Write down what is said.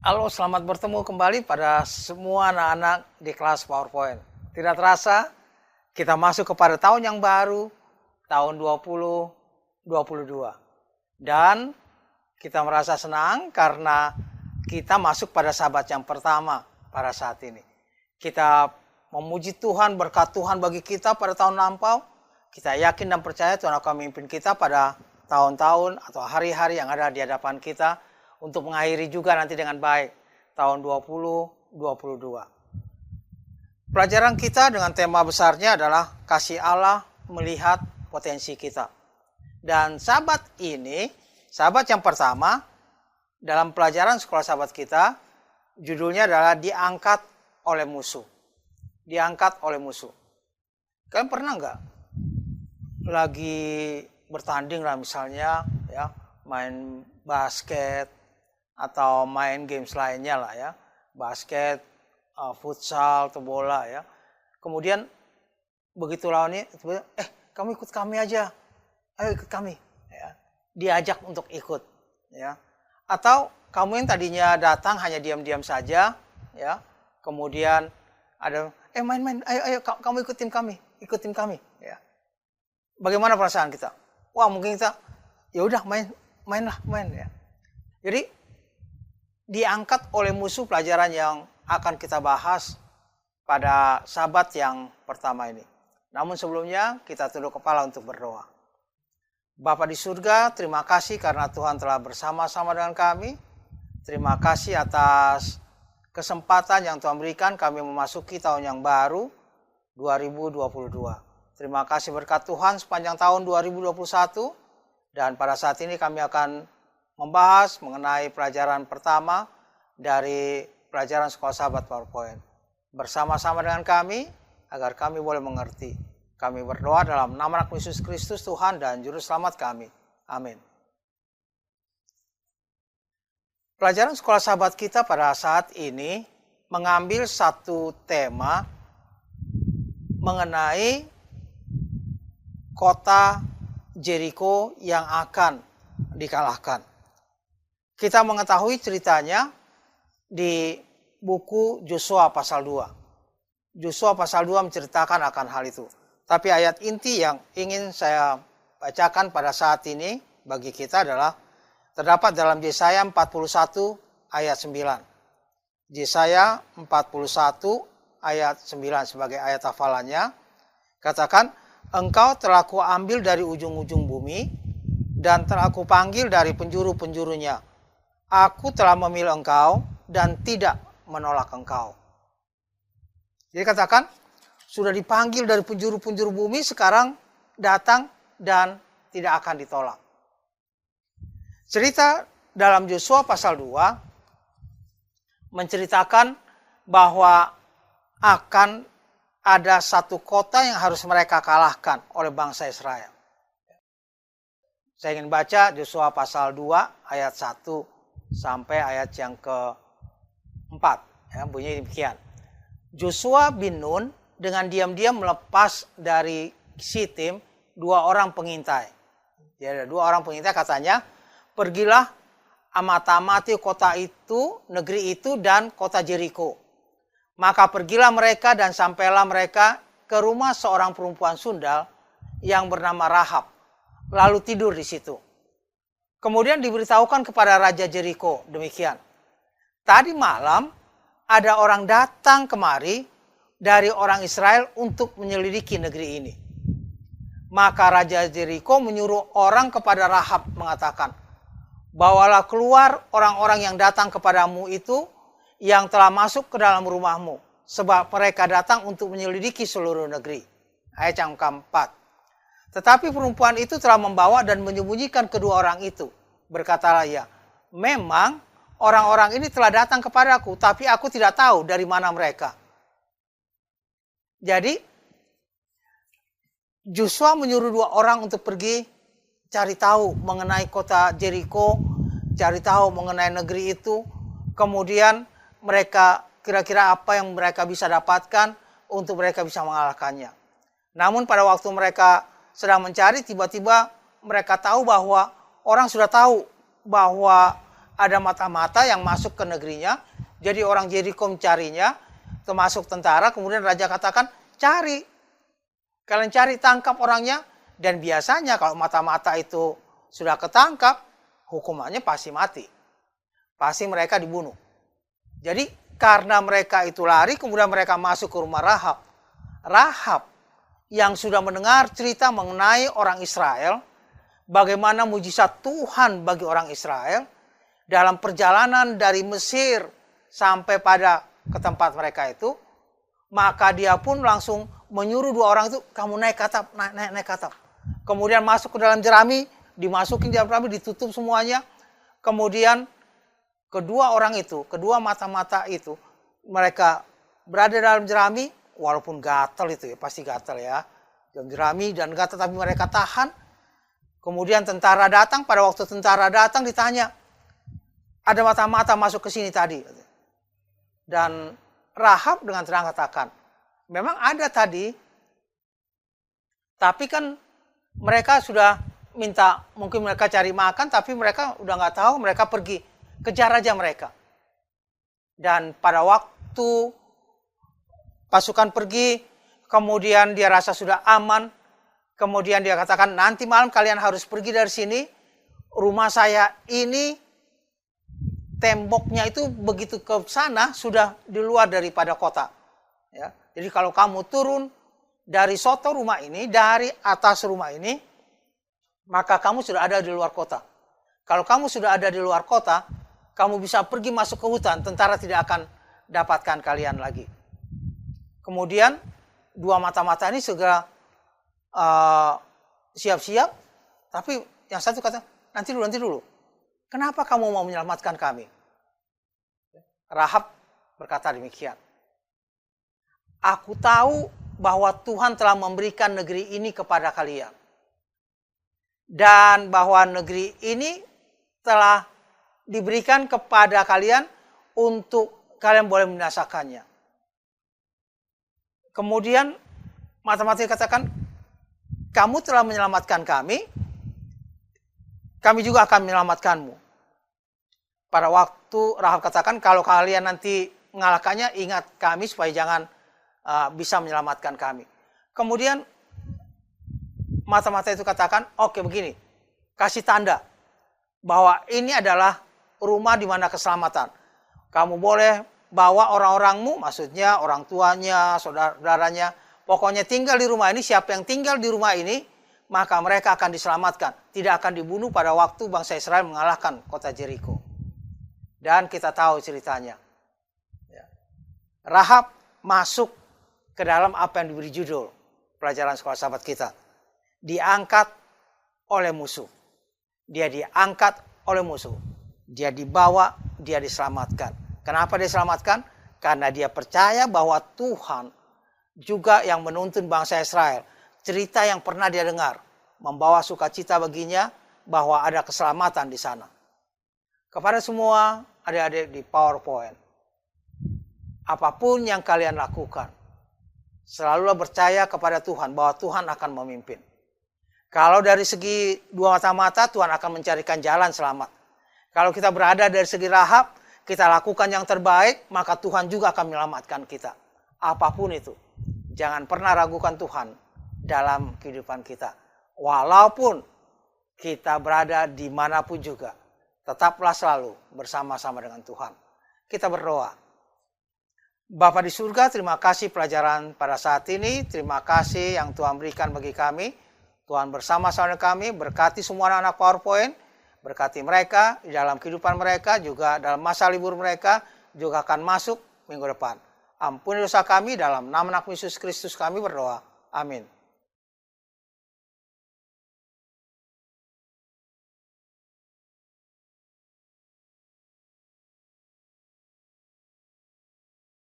Halo, selamat bertemu kembali pada semua anak-anak di kelas PowerPoint. Tidak terasa, kita masuk kepada tahun yang baru, tahun 2022. Dan kita merasa senang karena kita masuk pada sahabat yang pertama pada saat ini. Kita memuji Tuhan, berkat Tuhan bagi kita pada tahun lampau. Kita yakin dan percaya Tuhan akan memimpin kita pada tahun-tahun atau hari-hari yang ada di hadapan kita untuk mengakhiri juga nanti dengan baik tahun 2022. Pelajaran kita dengan tema besarnya adalah kasih Allah melihat potensi kita. Dan sahabat ini, sahabat yang pertama dalam pelajaran sekolah sahabat kita, judulnya adalah diangkat oleh musuh. Diangkat oleh musuh. Kalian pernah nggak lagi bertanding lah misalnya ya, main basket atau main games lainnya lah ya, basket, futsal atau bola ya. Kemudian begitu lawannya, kamu ikut kami aja, ayo ikut kami ya. Diajak untuk ikut ya. Atau kamu yang tadinya datang hanya diam-diam saja ya, kemudian ada main-main, ayo kamu ikut tim kami ya. Bagaimana perasaan kita? Wah, mungkin kita ya udah main ya. Jadi diangkat oleh musuh pelajaran yang akan kita bahas pada sahabat yang pertama ini. Namun sebelumnya kita tunduk kepala untuk berdoa. Bapa di surga, terima kasih karena Tuhan telah bersama-sama dengan kami. Terima kasih atas kesempatan yang Tuhan berikan kami memasuki tahun yang baru 2022. Terima kasih berkat Tuhan sepanjang tahun 2021. Dan pada saat ini kami akan membahas mengenai pelajaran pertama dari pelajaran sekolah sahabat PowerPoint. Bersama-sama dengan kami agar kami boleh mengerti. Kami berdoa dalam nama Anak Yesus Kristus Tuhan dan Juru Selamat kami. Amin. Pelajaran sekolah sahabat kita pada saat ini mengambil satu tema mengenai kota Jericho yang akan dikalahkan. Kita mengetahui ceritanya di buku Yosua pasal 2. Yosua pasal 2 menceritakan akan hal itu. Tapi ayat inti yang ingin saya bacakan pada saat ini bagi kita adalah terdapat dalam Yesaya 41 ayat 9. Yesaya 41 ayat 9 sebagai ayat hafalannya. Katakan, engkau telah kuambil dari ujung-ujung bumi dan telah kupanggil dari penjuru-penjurunya. Aku telah memilih engkau dan tidak menolak engkau. Jadi katakan, sudah dipanggil dari penjuru-penjuru bumi, sekarang datang dan tidak akan ditolak. Cerita dalam Yosua pasal 2 menceritakan bahwa akan ada satu kota yang harus mereka kalahkan oleh bangsa Israel. Saya ingin baca Yosua pasal 2 ayat 1 sampai ayat yang ke-4. Ya, bunyi demikian. Yosua bin Nun dengan diam-diam melepas dari Sitim 2 orang pengintai. Jadi ada 2 orang pengintai, katanya, pergilah amati kota itu, negeri itu dan kota Jericho. Maka pergilah mereka dan sampailah mereka ke rumah seorang perempuan sundal yang bernama Rahab, lalu tidur di situ. Kemudian diberitahukan kepada Raja Jericho demikian. Tadi malam ada orang datang kemari dari orang Israel untuk menyelidiki negeri ini. Maka Raja Jericho menyuruh orang kepada Rahab mengatakan, bawalah keluar orang-orang yang datang kepadamu itu yang telah masuk ke dalam rumahmu, sebab mereka datang untuk menyelidiki seluruh negeri. Ayat yang keempat. Tetapi perempuan itu telah membawa dan menyembunyikan kedua orang itu. Berkatalah ia, memang orang-orang ini telah datang kepadaku, tapi aku tidak tahu dari mana mereka. Jadi, Yosua menyuruh 2 orang untuk pergi cari tahu mengenai kota Jericho, cari tahu mengenai negeri itu, kemudian mereka kira-kira apa yang mereka bisa dapatkan untuk mereka bisa mengalahkannya. Namun pada waktu mereka sedang mencari, tiba-tiba mereka tahu bahwa orang sudah tahu bahwa ada mata-mata yang masuk ke negerinya. Jadi orang Yeriko mencarinya, termasuk tentara. Kemudian raja katakan, cari. Kalian cari, tangkap orangnya. Dan biasanya kalau mata-mata itu sudah ketangkap, hukumannya pasti mati. Pasti mereka dibunuh. Jadi karena mereka itu lari, kemudian mereka masuk ke rumah Rahab. Rahab yang sudah mendengar cerita mengenai orang Israel, bagaimana mujizat Tuhan bagi orang Israel, dalam perjalanan dari Mesir sampai pada ke tempat mereka itu, maka dia pun langsung menyuruh dua orang itu, kamu naik ke atap, naik ke atap. Kemudian masuk ke dalam jerami, dimasukin di dalam jerami, ditutup semuanya. Kemudian kedua orang itu, kedua mata-mata itu, mereka berada dalam jerami, walaupun gatal itu ya, pasti gatal ya. Dalam jerami dan gatal, tapi mereka tahan. Kemudian tentara datang, pada waktu tentara datang ditanya, ada mata-mata masuk ke sini tadi. Dan Rahab dengan terang katakan, memang ada tadi, tapi kan mereka sudah minta, mungkin mereka cari makan, tapi mereka udah nggak tahu, mereka pergi. Kejar aja mereka. Dan pada waktu pasukan pergi, kemudian dia rasa sudah aman, kemudian dia katakan, nanti malam kalian harus pergi dari sini, rumah saya ini, temboknya itu begitu ke sana, sudah di luar daripada kota. Ya. Jadi kalau kamu turun dari soto rumah ini, dari atas rumah ini, maka kamu sudah ada di luar kota. Kalau kamu sudah ada di luar kota, kamu bisa pergi masuk ke hutan, tentara tidak akan dapatkan kalian lagi. Kemudian dua mata-mata ini segera siap-siap, tapi yang satu kata, nanti dulu. Kenapa kamu mau menyelamatkan kami? Rahab berkata demikian. Aku tahu bahwa Tuhan telah memberikan negeri ini kepada kalian. Dan bahwa negeri ini telah diberikan kepada kalian untuk kalian boleh membinasakannya. Kemudian mata-mata katakan, kamu telah menyelamatkan kami juga akan menyelamatkanmu. Pada waktu Rahab katakan, kalau kalian nanti mengalahkannya, ingat kami supaya jangan bisa menyelamatkan kami. Kemudian mata-mata itu katakan, oke begini, kasih tanda bahwa ini adalah rumah di mana keselamatan. Kamu boleh bawa orang-orangmu, maksudnya orang tuanya, saudara-saudaranya, pokoknya tinggal di rumah ini. Siapa yang tinggal di rumah ini, maka mereka akan diselamatkan. Tidak akan dibunuh pada waktu bangsa Israel mengalahkan kota Jericho. Dan kita tahu ceritanya. Rahab masuk ke dalam apa yang diberi judul pelajaran sekolah sahabat kita. Diangkat oleh musuh. Dia diangkat oleh musuh. Dia dibawa, dia diselamatkan. Kenapa dia diselamatkan? Karena dia percaya bahwa Tuhan juga yang menuntun bangsa Israel. Cerita yang pernah dia dengar membawa sukacita baginya bahwa ada keselamatan di sana. Kepada semua adik-adik di PowerPoint, apapun yang kalian lakukan, selalulah percaya kepada Tuhan bahwa Tuhan akan memimpin. Kalau dari segi dua mata-mata, Tuhan akan mencarikan jalan selamat. Kalau kita berada dari segi Rahab, kita lakukan yang terbaik, maka Tuhan juga akan menyelamatkan kita. Apapun itu, jangan pernah ragukan Tuhan dalam kehidupan kita. Walaupun kita berada dimanapun juga, tetaplah selalu bersama-sama dengan Tuhan. Kita berdoa. Bapa di surga, terima kasih pelajaran pada saat ini. Terima kasih yang Tuhan berikan bagi kami. Tuhan bersama-sama dengan kami, berkati semua anak-anak PowerPoint, berkati mereka di dalam kehidupan mereka, juga dalam masa libur mereka, juga akan masuk minggu depan. Ampuni dosa kami, dalam nama Yesus Kristus kami berdoa. Amin.